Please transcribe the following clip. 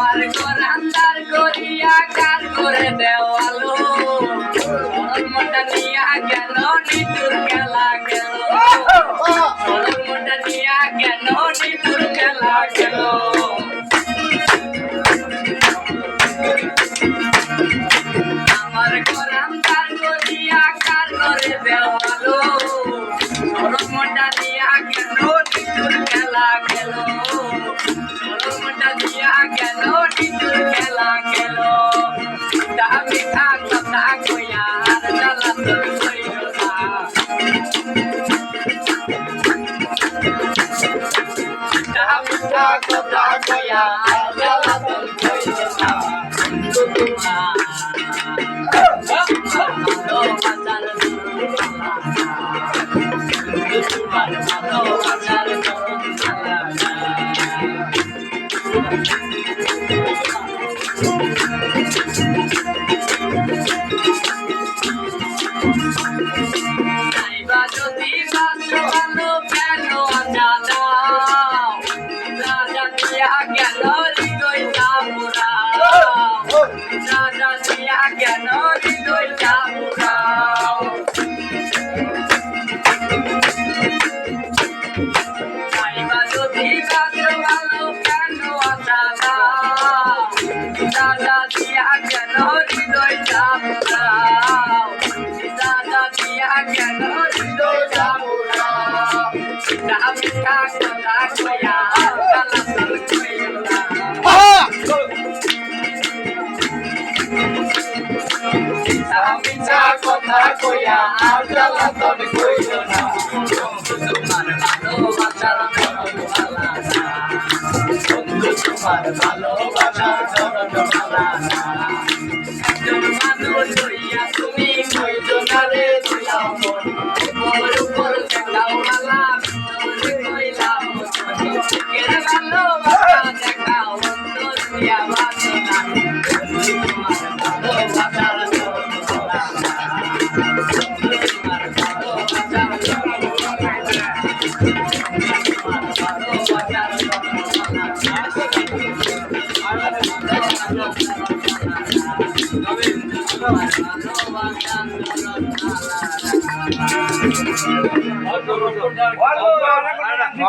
আমার গোরান্দার গড়িয়া কার করে দেওয়ালো মনটা নিয়া গেল নিতুর খেলা গেল মনটা নিয়া গেল নিতুর খেলা গেল আমার গোরান্দার গড়িয়া কার করে দেওয়ালো মনটা নিয়া গেল নিতুর খেলা গেল দিয়া গেল নিতুর খেলা গেল দাবি থাক কথা কইয়া আর জ্বালাতন কইল না দাবি থাক কথা কইয়া আর জ্বালাতন কইল না তোমার ভালোবাসার যদি ভালো কেন রাজা দিয়া গেল হৃদয়টা পুরাও রাজা দিয়া গেল হৃদয়টা পুরাও যদি ভালো কেন রাজা দিয়া গেল হৃদয়টা পুরাও রাজা দিয়া গেল হৃদয়টা পুরাও দাবি থাক কথা কইয়া জ্বালাতন কইল না দাবি থাক কথা কইয়া আর জ্বালাতন কইল না তোমার ভালোবাসার তোমার ভালোবাসার মানুষ হইয়া তুমি কইল না রে দিলাম উপর দেখাও মালা কইলাম ভালোবাসা দেখাও অন্তর দিয়া বাসনা তোমার ভালোবাসার